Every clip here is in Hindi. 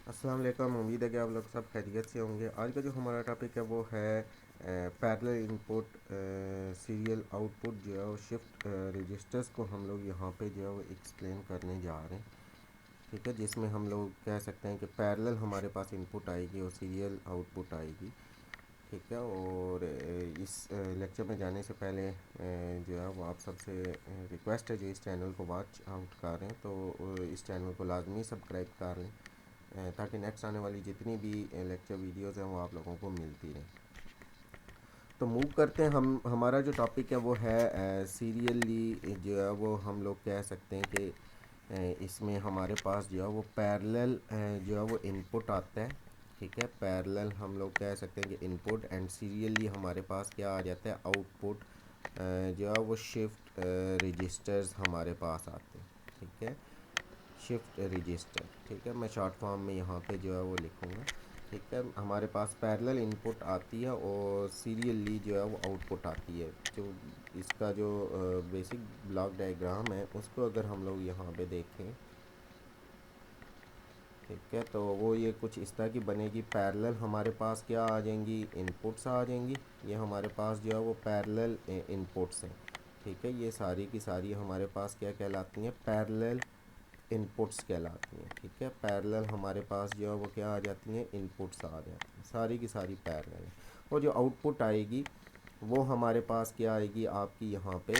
अस्सलाम वालेकुम। उम्मीद है कि आप लोग सब खैरियत से होंगे। आज का जो हमारा टॉपिक है वो है पैरेलल इनपुट सीरियल आउटपुट जो है वो शिफ्ट रजिस्टर्स को हम लोग यहाँ पे जो है वो एक्सप्लेन करने जा रहे हैं। ठीक है, जिसमें हम लोग कह सकते हैं कि पैरेलल हमारे पास इनपुट आएगी और सीरियल आउटपुट आएगी। ठीक है, और इस लेक्चर में जाने से पहले जो है वो आप सबसे रिक्वेस्ट है जो इस चैनल को वॉच आउट कर रहे हैं तो इस चैनल को लाजमी सब्सक्राइब कर लें ताकि नेक्स्ट आने वाली जितनी भी लेक्चर वीडियोस हैं वो आप लोगों को मिलती रहें। तो मूव करते हैं, हम हमारा जो टॉपिक है वो है सीरियली जो है वो हम लोग कह सकते हैं कि इसमें हमारे पास जो है वो पैरेलल जो है वो इनपुट आता है। ठीक है, पैरेलल हम लोग कह सकते हैं कि इनपुट एंड सीरियली हमारे पास क्या आ जाता है, आउटपुट जो है वो शिफ्ट रजिस्टर्स हमारे पास आते हैं। ठीक है, शिफ्ट रजिस्टर। ठीक है, मैं शॉर्ट फॉर्म में यहाँ पे जो है वो लिखूँगा। ठीक है, हमारे पास पैरेलल इनपुट आती है और सीरियली जो है वो आउटपुट आती है। जो इसका जो बेसिक ब्लॉक डायग्राम है उसको अगर हम लोग यहाँ पे देखें, ठीक है, तो वो ये कुछ इस तरह की बनेगी। पैरेलल हमारे पास क्या आ जाएंगी, इनपुट्स आ जाएंगी। ये हमारे पास जो है वो पैरेलल इनपुट्स हैं। ठीक है, ये सारी की सारी हमारे पास क्या कहलाती हैं, पैरेलल इनपुट्स कहलाती हैं। ठीक है, पैरेलल हमारे पास जो है वो क्या आ जाती हैं, इनपुट्स आ जाती हैं, सारी की सारी पैरेलल है। और जो आउटपुट आएगी वो हमारे पास क्या आएगी आपकी यहाँ पे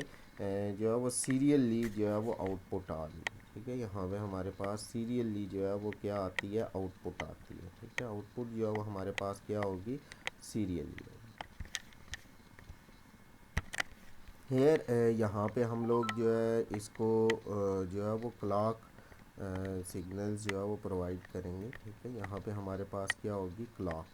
जो है वो सीरियली जो है वो आउटपुट आ रही है। ठीक है, यहाँ पे हमारे पास सीरियली जो है वो क्या आती है, आउटपुट आती है। ठीक है, आउटपुट जो है वो हमारे पास क्या होगी, सीरियली। हेयर यहाँ पे हम लोग जो है इसको जो है वो क्लॉक सिग्नल्स जो है वो प्रोवाइड करेंगे। ठीक है, यहाँ पे हमारे पास क्या होगी, क्लॉक।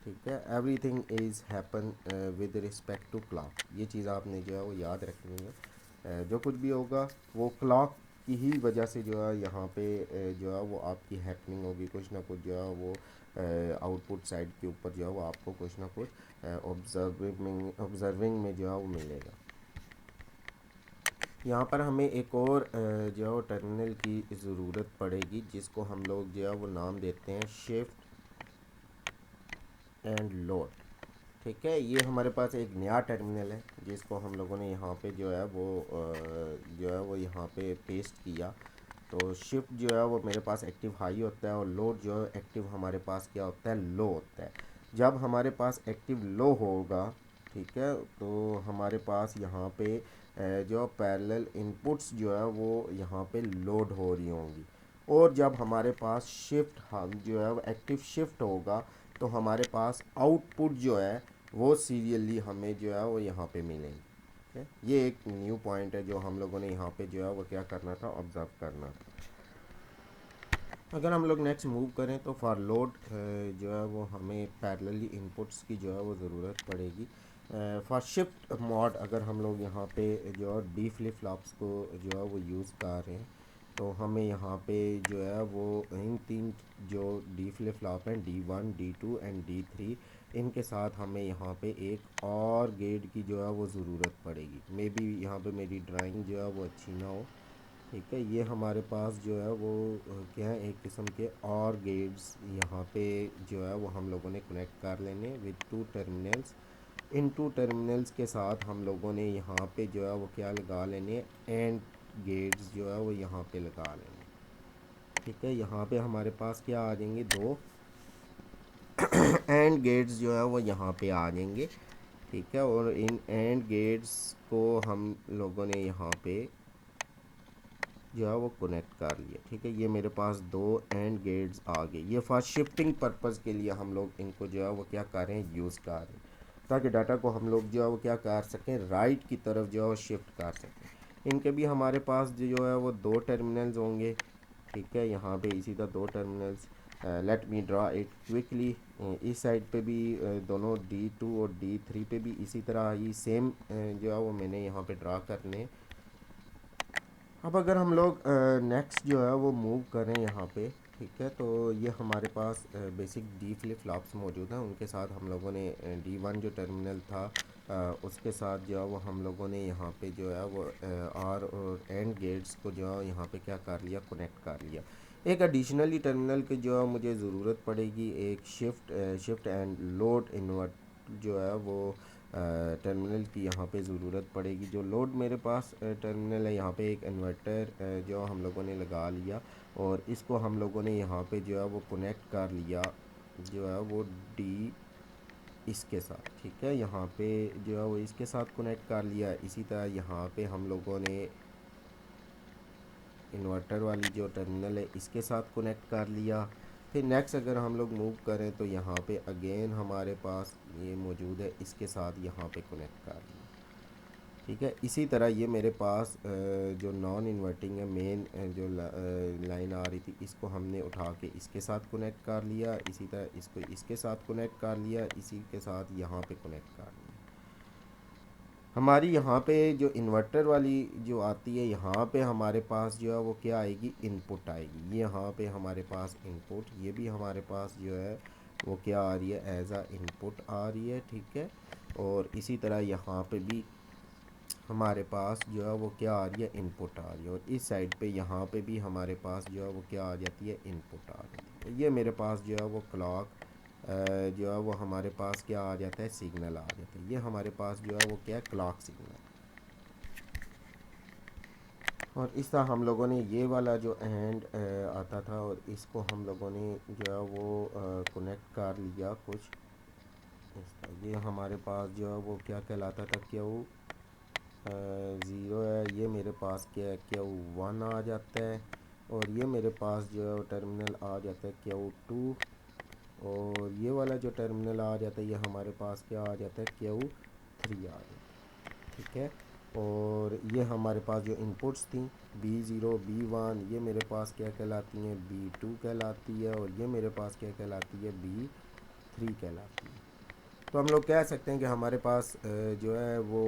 ठीक है, everything is happen with respect to clock. ये चीज़ आपने जो है वो याद रखनी है। जो कुछ भी होगा वो क्लॉक की ही वजह से जो है यहाँ पे जो है वो आपकी हैपनिंग होगी। कुछ ना कुछ जो है वो आउटपुट साइड के ऊपर जो है वो आपको कुछ ना कुछ ऑब्जर्विंग में जो है वो मिलेगा। यहाँ पर हमें एक और जो है वो टर्मिनल की ज़रूरत पड़ेगी जिसको हम लोग जो है वो नाम देते हैं शिफ्ट एंड लोड। ठीक है, ये हमारे पास एक नया टर्मिनल है जिसको हम लोगों ने यहाँ पे जो है वो जो है वो यहाँ पे पेस्ट किया। तो शिफ्ट जो है वो मेरे पास एक्टिव हाई होता है और लोड जो है एक्टिव हमारे पास क्या होता है, लो होता है। जब हमारे पास एक्टिव लो होगा, ठीक है, तो हमारे पास यहाँ पे जो पैरेलल इनपुट्स जो है वो यहाँ पे लोड हो रही होंगी। और जब हमारे पास शिफ्ट हम जो है वो एक्टिव शिफ्ट होगा तो हमारे पास आउटपुट जो है वो सीरियली हमें जो है वो यहाँ पे मिलेंगे। ठीक है, ये एक न्यू पॉइंट है जो हम लोगों ने यहाँ पे जो है वो क्या करना था, ऑब्जर्व करना था। अगर हम लोग नेक्स्ट मूव करें तो फॉर लोड जो है वो हमें पैरेलली इनपुट्स की जो है वो ज़रूरत पड़ेगी। फॉर शिफ्ट मॉड अगर हम लोग यहाँ पे जो है डी फ्लिप फ्लॉप्स को जो है वो यूज़ कर रहे हैं तो हमें यहाँ पे जो है वो इन तीन जो डी फ्लिप फ्लॉप हैं, D1 D2 एंड D3, इनके साथ हमें यहाँ पे एक और गेट की जो है वो ज़रूरत पड़ेगी। मे बी यहाँ पे मेरी ड्राइंग जो है वो अच्छी ना हो। ठीक है, ये हमारे पास जो है वो क्या है, एक किस्म के और गेट्स यहाँ पे जो है वो हम लोगों ने कनेक्ट कर लेने with two terminals. In two terminals के साथ हम लोगों ने यहाँ पे जो है वो क्या लगा लेने, एंड गेट्स जो है वो यहाँ पे लगा लेने। ठीक है, यहाँ पे हमारे पास क्या आ जाएंगे, दो एंड गेट्स जो है वो यहाँ पे आ जाएंगे। ठीक है, और इन एंड गेट्स को हम लोगों ने यहाँ पे जो है वो कनेक्ट कर लिया। ठीक है, ये मेरे पास दो एंड गेट्स आ गए। ये फॉर शिफ्टिंग पर्पज़ के लिए हम लोग इनको जो है वो क्या कर रहे हैं, यूज़ कर रहे हैं ताकि डाटा को हम लोग जो है वो क्या कर सकें, राइट की तरफ जो है वो शिफ्ट कर सकें। इनके भी हमारे पास जो है वो दो टर्मिनल्स होंगे। ठीक है, यहाँ पे इसी तरह दो terminals. Let me draw it quickly. इस साइड पे भी दोनों D2 और D3 पे भी इसी तरह ही सेम जो है वो मैंने यहाँ पे ड्रा करने। अब अगर हम लोग नेक्स्ट जो है वो मूव करें यहाँ पे, ठीक है, तो ये हमारे पास बेसिक डी फ्लिप फ्लॉप्स मौजूद हैं। उनके साथ हम लोगों ने D1 जो टर्मिनल था उसके साथ जो है वो हम लोगों ने यहाँ पे जो है वो आर और एंड गेट्स को जो है यहाँ पे क्या कर लिया, कनेक्ट कर लिया। एक एडिशनली टर्मिनल की जो है मुझे ज़रूरत पड़ेगी, एक शिफ्ट एंड लोड इन्वर्ट जो है वो टर्मिनल की यहाँ पे ज़रूरत पड़ेगी। जो लोड मेरे पास टर्मिनल है, यहाँ पे एक इन्वर्टर जो हम लोगों ने लगा लिया और इसको हम लोगों ने यहाँ पे जो है वो कनेक्ट कर लिया जो है वो डी इसके साथ, ठीक है। यहाँ पे जो है वो इसके साथ कनेक्ट कर लिया। इसी तरह यहाँ पे हम लोगों ने इन्वर्टर वाली जो टर्मिनल है इसके साथ कनेक्ट कर लिया। फिर नेक्स्ट अगर हम लोग मूव करें तो यहाँ पे अगेन हमारे पास ये मौजूद है, इसके साथ यहाँ पे कनेक्ट कर लिया, ठीक है। इसी तरह ये मेरे पास जो नॉन इन्वर्टिंग है मेन जो लाइन आ रही थी, इसको हमने उठा के इसके साथ कनेक्ट कर लिया। इसी तरह इसको इसके साथ कनेक्ट कर लिया, इसी के साथ यहाँ पे कनेक्ट कर लिया। हमारी यहाँ पे जो इन्वर्टर वाली जो आती है, यहाँ पे हमारे पास जो है वो क्या आएगी, इनपुट आएगी। ये यहाँ पे हमारे पास इनपुट, ये भी हमारे पास जो है वो क्या आ रही है, एज आ इनपुट आ रही है, ठीक है। और इसी तरह यहाँ पे भी हमारे पास जो है वो क्या आ रही है, इनपुट आ रही है। और इस साइड पे यहाँ पे भी हमारे पास जो है वो क्या आ जाती है, इनपुट आ जाती है। तो ये मेरे पास जो है वो क्लॉक जो है वो हमारे पास क्या आ जाता है, सिग्नल आ जाता है। ये हमारे पास जो है वो क्या है, क्लॉक सिग्नल। और इस तरह हम लोगों ने ये वाला जो एंड आता था और इसको हम लोगों ने जो है वो कनेक्ट कर लिया कुछ इस तरह। ये हमारे पास जो है वो क्या कहलाता था, क्यू 0 है। ये मेरे पास क्या है, क्यू 1 आ जाता है। और ये मेरे पास जो है वो टर्मिनल आ जाता है क्यू 2। और ये वाला जो टर्मिनल आ जाता है ये हमारे पास क्या आ जाता है, क्यू 3 आ जाता है, ठीक है। और ये हमारे पास जो इनपुट्स थी B0 B1, ये मेरे पास क्या कहलाती हैं, B2 कहलाती है। और ये मेरे पास क्या कहलाती है, B3 कहलाती है। तो हम लोग कह सकते हैं कि हमारे पास जो है वो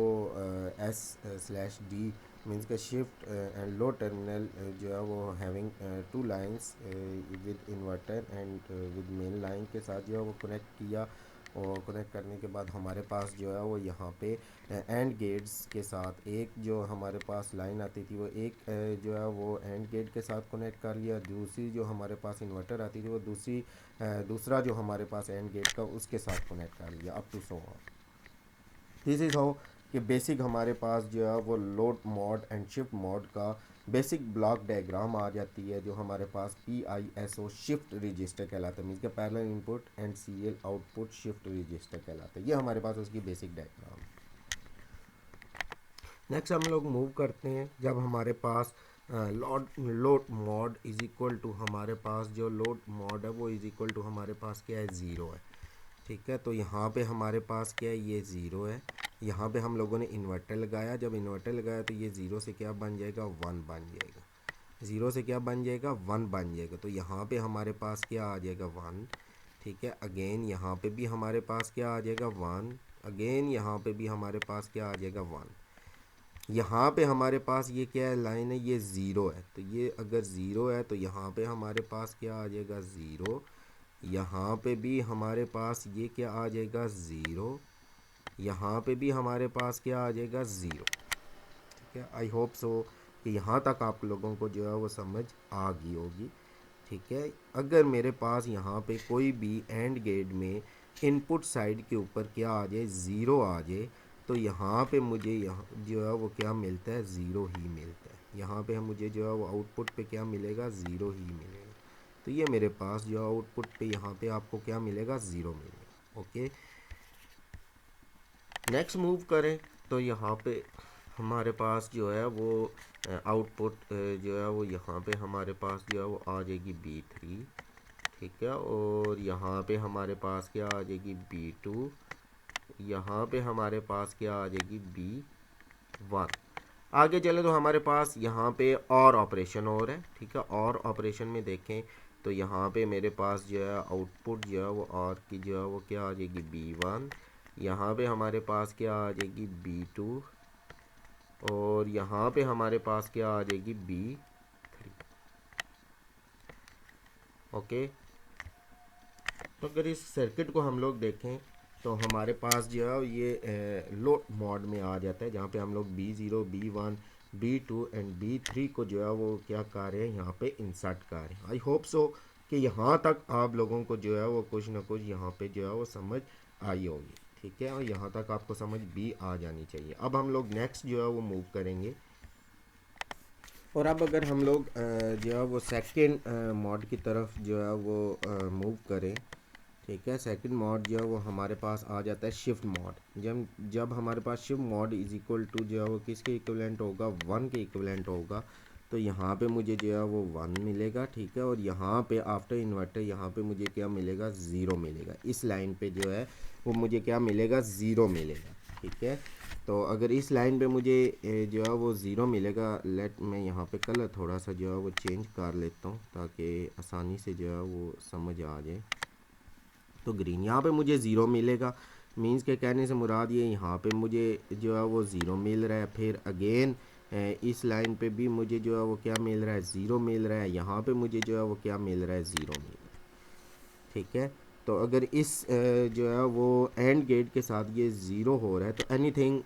S/D मीन्स का शिफ्ट एंड लो टर्मिनल जो है वो having 2 lines with inverter and with main line के साथ जो है वो कनेक्ट किया। और कनेक्ट करने के बाद हमारे पास जो है वो यहाँ पे एंड गेट्स के साथ एक जो हमारे पास लाइन आती थी वो एक जो है वो एंड गेट के साथ कनेक्ट कर लिया। दूसरी जो हमारे पास इन्वर्टर आती थी वो दूसरा जो हमारे पास एंड गेट का उसके साथ कनेक्ट कर लिया, up to so on. This is how कि बेसिक हमारे पास जो है वो load mode and shift mode का बेसिक ब्लॉक डायग्राम आ जाती है, जो हमारे पास PISO शिफ्ट रजिस्टर कहलाता है, मीन्स के parallel input and serial output shift register कहलाता है। ये हमारे पास उसकी बेसिक डायग्राम। नेक्स्ट हम लोग मूव करते हैं, जब हमारे पास load mode is equal to हमारे पास जो लोड मोड है वो इज़ इक्वल टू हमारे पास क्या है, ज़ीरो है, ठीक है। तो यहाँ पे हमारे पास क्या है, ये ज़ीरो है। यहाँ पे हम लोगों ने इन्वर्टर लगाया, जब इन्वर्टर लगाया तो ये ज़ीरो से क्या बन जाएगा, 1 बन जाएगा। ज़ीरो से क्या बन जाएगा, 1 बन जाएगा। तो यहाँ पे हमारे पास क्या आ जाएगा, 1, ठीक है। अगेन यहाँ पे भी हमारे पास क्या आ जाएगा, 1। अगेन यहाँ पे भी हमारे पास क्या आ जाएगा, 1। यहाँ पे हमारे पास ये क्या है, लाइन है, ये ज़ीरो है। तो ये अगर ज़ीरो है तो यहाँ पे हमारे पास क्या आ जाएगा, ज़ीरो। यहाँ पे भी हमारे पास ये क्या आ जाएगा, ज़ीरो। यहाँ पे भी हमारे पास क्या आ जाएगा, ज़ीरो, ठीक है। आई होप सो कि यहाँ तक आप लोगों को जो है वो समझ आ गई होगी, ठीक है। अगर मेरे पास यहाँ पे कोई भी एंड गेट में इनपुट साइड के ऊपर क्या आ जाए, ज़ीरो आ जाए, तो यहाँ पे मुझे यहाँ जो है वो क्या मिलता है, ज़ीरो ही मिलता है। यहाँ पे मुझे जो है वो आउटपुट पे क्या मिलेगा, ज़ीरो ही मिलेगा। तो ये मेरे पास जो आउटपुट पे यहाँ पे आपको क्या मिलेगा, ज़ीरो मिलेगा, ओके। नेक्स्ट मूव करें तो यहाँ पे हमारे पास जो है वो आउटपुट जो है वो यहाँ पे हमारे पास जो है वो आ जाएगी B3, ठीक है। और यहाँ पे हमारे पास क्या आ जाएगी, B2। यहाँ पे हमारे पास क्या आ जाएगी, B1। आगे चले तो हमारे पास यहाँ पे और ऑपरेशन और है, ठीक है। और ऑपरेशन में देखें तो यहाँ पे मेरे पास जो है आउटपुट जो है वो और की जो है वो क्या आ जाएगी, B1। यहाँ पे हमारे पास क्या आ जाएगी, B2। और यहाँ पे हमारे पास क्या आ जाएगी, B3, ओके। तो अगर इस सर्किट को हम लोग देखें तो हमारे पास जो है ये लोड मोड में आ जाता है, जहाँ पे हम लोग B0 B1 B2 and B3 को जो है वो क्या कर रहे हैं यहाँ पे इंसर्ट कर रहे हैं। आई होप सो कि यहाँ तक आप लोगों को जो है वो कुछ ना कुछ यहाँ पे जो है वो समझ आई होगी, ठीक है, और यहाँ तक आपको समझ भी आ जानी चाहिए। अब हम लोग नेक्स्ट जो है वो मूव करेंगे, और अब अगर हम लोग जो है वो सेकंड मॉड की तरफ जो है वो मूव करें, ठीक है, सेकंड मॉड जो है वो हमारे पास आ जाता है शिफ्ट मॉड। जब हमारे पास shift mode is equal to जो है वो किसके इक्विवेलेंट होगा, 1 के इक्विवेलेंट होगा, तो यहाँ पे मुझे जो है वो 1 मिलेगा, ठीक है, और यहाँ पे आफ्टर इन्वर्टर यहाँ पे मुझे क्या मिलेगा, 0 मिलेगा। इस लाइन पे जो है वो मुझे क्या मिलेगा, 0 मिलेगा, ठीक है। तो अगर इस लाइन पे मुझे जो है वो 0 मिलेगा, लेट मैं यहाँ पे कलर थोड़ा सा जो है वो चेंज कर लेता हूँ ताकि आसानी से जो है वो समझ आ जाए। तो ग्रीन यहाँ पे मुझे ज़ीरो मिलेगा, मींस के कहने से मुराद ये यहाँ पे मुझे जो है वो ज़ीरो मिल रहा है। फिर अगेन इस लाइन पे भी मुझे जो है वो क्या मिल रहा है, ज़ीरो मिल रहा है। यहाँ पे मुझे जो है वो क्या मिल रहा है, ज़ीरो मिल रहा है, ठीक है। तो अगर इस जो है वो एंड गेट के साथ ये ज़ीरो हो रहा है तो एनीथिंग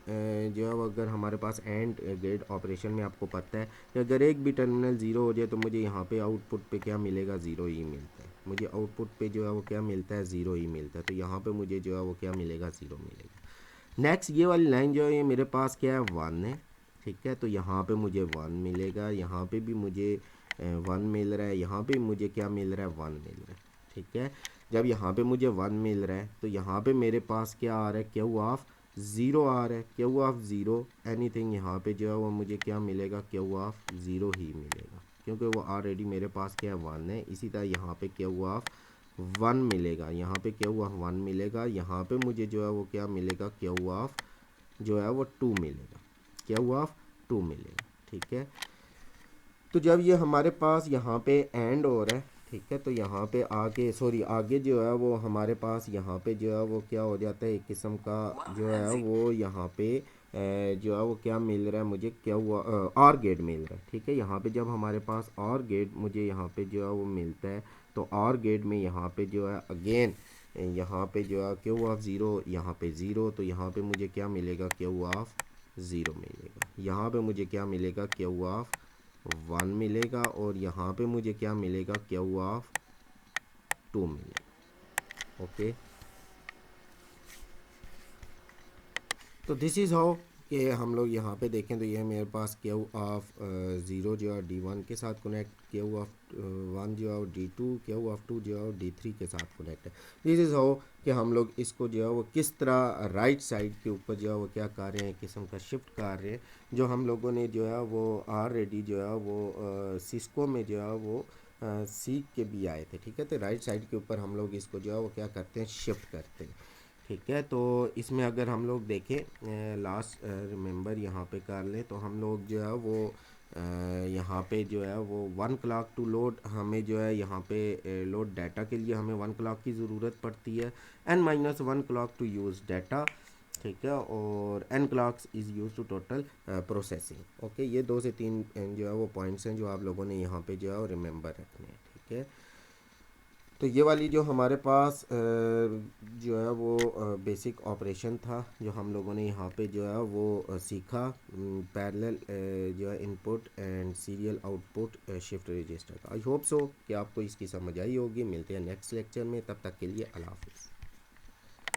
जो है वो अगर हमारे पास एंड गेट ऑपरेशन में आपको पता है कि अगर एक भी टर्मिनल ज़ीरो हो जाए तो मुझे यहाँ पे आउटपुट पे क्या मिलेगा, ज़ीरो ही मिलता है। मुझे आउटपुट पे जो है वो क्या मिलता है, ज़ीरो ही मिलता है। तो यहाँ पे मुझे जो है वो क्या मिलेगा, ज़ीरो मिलेगा। नेक्स्ट ये वाली लाइन जो है ये मेरे पास क्या है, 1 है, ठीक है। तो यहाँ पे मुझे 1 मिलेगा, यहाँ पे भी मुझे 1 मिल रहा है, यहाँ पे मुझे क्या मिल रहा है, 1 मिल रहा है, ठीक है। जब यहाँ पे मुझे 1 मिल रहा है तो यहाँ पे मेरे पास क्या आ रहा है, क्यू ऑफ 0 आ रहा है, क्यू ऑफ 0 एनीथिंग यहाँ पे जो है वो मुझे क्या मिलेगा, क्यू ऑफ 0 ही मिलेगा, क्योंकि वो ऑलरेडी मेरे पास क्या 1 है। इसी तरह यहाँ पे क्यू ऑफ 1 मिलेगा, यहाँ पे क्यू ऑफ 1 मिलेगा, यहाँ पे मुझे जो है वो क्या मिलेगा, क्यू ऑफ जो है वो 2 मिलेगा, क्यू ऑफ 2 मिलेगा, ठीक है। तो जब ये हमारे पास यहाँ पे एंड हो रहा है, ठीक है, तो यहाँ पे आगे सॉरी आगे जो है वो हमारे पास यहाँ पे जो है वो क्या हो जाता है, एक किस्म का जो है वो यहाँ पे जो है वो क्या मिल रहा है मुझे, क्या हुआ, आर गेट मिल रहा है, ठीक है। यहाँ पे जब हमारे पास आर गेट मुझे यहाँ पे जो है वो मिलता है तो आर गेट में यहाँ पे जो है अगेन यहाँ पे जो है क्यू ऑफ 0, यहाँ पे 0, तो यहाँ पे मुझे क्या मिलेगा, क्यू ऑफ 0 मिलेगा। यहाँ पे मुझे क्या मिलेगा, क्यू ऑफ 1 मिलेगा, और यहाँ पे मुझे क्या मिलेगा, क्यू ऑफ 2 मिलेगा, ओके। तो दिस इज़ हाउ कि हम लोग यहाँ पे देखें तो ये मेरे पास क्यू ऑफ 0 जो है D1 के साथ कनेक्ट, क्यू ऑफ 1 जो है D2, क्यू ऑफ 2 जो है D3 के साथ कनेक्ट है। दिस इज़ हाउ कि हम लोग इसको जो है वो किस तरह राइट साइड के ऊपर जो है वो क्या कर रहे हैं, किस्म का शिफ्ट कर रहे हैं, जो हम लोगों ने जो है वो ऑलरेडी जो है वो सिस्को में जो है वो सीख के भी आए थे, ठीक है। तो राइट साइड के ऊपर हम लोग इसको जो है वो क्या करते हैं, शिफ्ट करते हैं, ठीक है। तो इसमें अगर हम लोग देखें लास्ट रिमेंबर यहाँ पे कर लें तो हम लोग जो है वो यहाँ पे जो है वो 1 क्लॉक टू लोड, हमें जो है यहाँ पे लोड डाटा के लिए हमें 1 क्लॉक की ज़रूरत पड़ती है, n-1 clock to use data, ठीक है, और n clocks is use to total processing, okay. ये 2 से 3 जो है वो पॉइंट्स हैं जो आप लोगों ने यहाँ पे जो है वो रिमेंबर रखने हैं, ठीक है। तो ये वाली जो हमारे पास जो है वो बेसिक ऑपरेशन था जो हम लोगों ने यहाँ पे जो है वो सीखा, पैरेलल जो है input and serial output shift register का। आई होप सो कि आपको इसकी समझ आई होगी। मिलते हैं नेक्स्ट लेक्चर में, तब तक के लिए अल्लाह हाफिज़।